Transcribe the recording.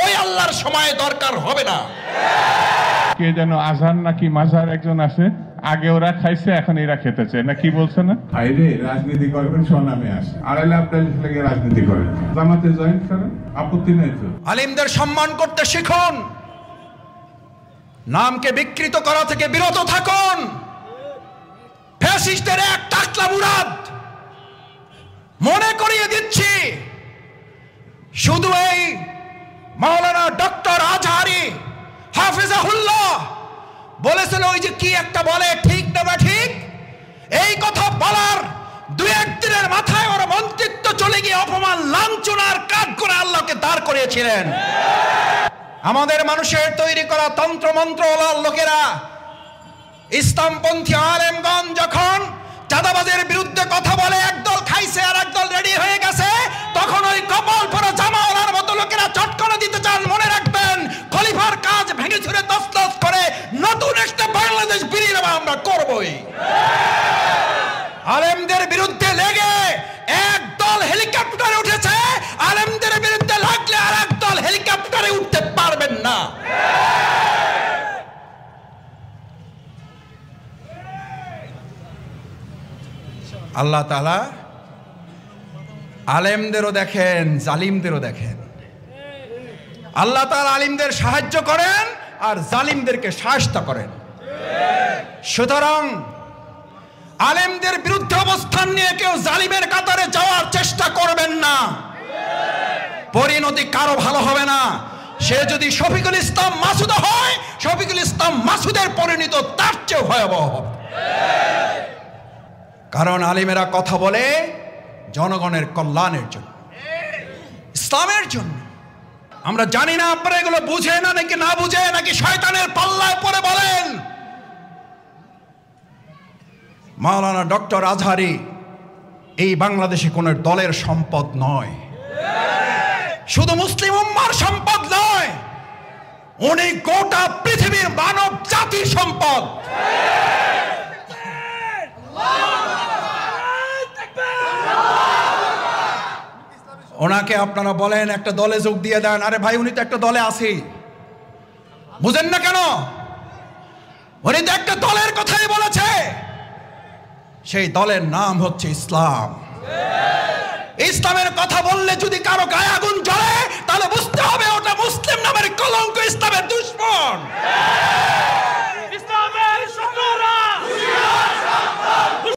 ওই আল্লাহর সময় দরকার হবে না। কে যেন আজহার নাকি মাজার একজন আছে, আগে ওরা খাইছে এখন এরা খেতে চায় না, কি বলছে না? বাইরে রাজনীতি করবেন স্বনামে আসে, আড়াইলে আপনার লেগে রাজনীতি করেন, জামাতে জয়েন করেন, আপত্তি নেই তো। আলিমদের সম্মান করতে শিখুন, নামকে বিকৃত করা থেকে বিরত থাকুন। ফ্যাসিস্টদের এক টাকলা মুরাদ মনে করিয়ে দিচ্ছি, শুধু এই মাওলানা ডক্টর আজহারি হাফিজাহুল্লাহ বলেছিল, ওই যে কি একটা বলে ঠিক না বা ঠিক, এই কথা বলার দুই একদিনের মাথায় ওর মন্ত্রিত্ব চলে গিয়ে অপমান লাঞ্ছনার কাজ করে আল্লাহকে দাঁড় করিয়েছিলেন। আমাদের মানুষের তৈরি করা তন্ত্র মন্ত্রওয়ালার লোকেরা, ইসলামপন্থী আলেমগণ যখন চাঁদাবাজের বিরুদ্ধে কথা বলে, একদল খাইছে আর একদল রেডি হয়ে গেছে, তখন ওই কপাল পরা জামাওয়ালার মতো লোকেরা চটকনা দিতে চান। মনে রাখবেন, খলিফার কাজ ভেঙে ছুড়ে তছনছ করে নতুন একটা বাংলাদেশ বিনির্মাণ আমরা করবই। আলেমদের বিরুদ্ধে লেগে একদল হেলিকপ্টারে উঠেছে, আলেমদের বিরুদ্ধে লাগলে আর একদল হেলিকপ্টারে উঠতে পারবেন না। আল্লাহ তাআলা আলেমদেরও দেখেন, জালিমদেরও দেখেন। আল্লাহ তাআলা আলিমদের সাহায্য করেন আর জালিমদেরকে শায়েস্তা করেন। সুতরাং আলেমদের বিরুদ্ধে অবস্থান নিয়ে কেউ জালিমের কাতারে যাওয়ার চেষ্টা করবেন না, পরিণতি কারো ভালো হবে না। সে যদি শফিকুল ইসলাম মাসুদ হয়, শফিকুল ইসলাম মাসুদের পরিণতি তার চেয়ে ভয়াবহ হবে। কারণ আলিমেরা কথা বলে জনগণের কল্যাণের জন্য, ইসলামের জন্য। আমরা জানি না আপনারা এগুলো বুঝে না নাকি না বুঝে, নাকি শয়তানের পাল্লায় পড়ে বলেন। মাওলানা ডক্টর আজহারি এই বাংলাদেশে কোন দলের সম্পদ নয়, শুধু মুসলিম উম্মার সম্পদ নয়, উনি গোটা পৃথিবীর মানব জাতির সম্পদ। ওনাকে আপনারা বলেন একটা দলে যোগ দিয়ে দেন, আরে ভাই উনি তো একটা দলে আছেই, বুঝেন না কেন? উনি তো একটা দলের কথাই বলেছে, সেই দলের নাম হচ্ছে ইসলাম। ইসলামের কথা বললে যদি কারো গায়ে আগুন জ্বলে, তাহলে বুঝতে হবে ওটা মুসলিম নামের কলঙ্ক, ইসলামের দুশমন।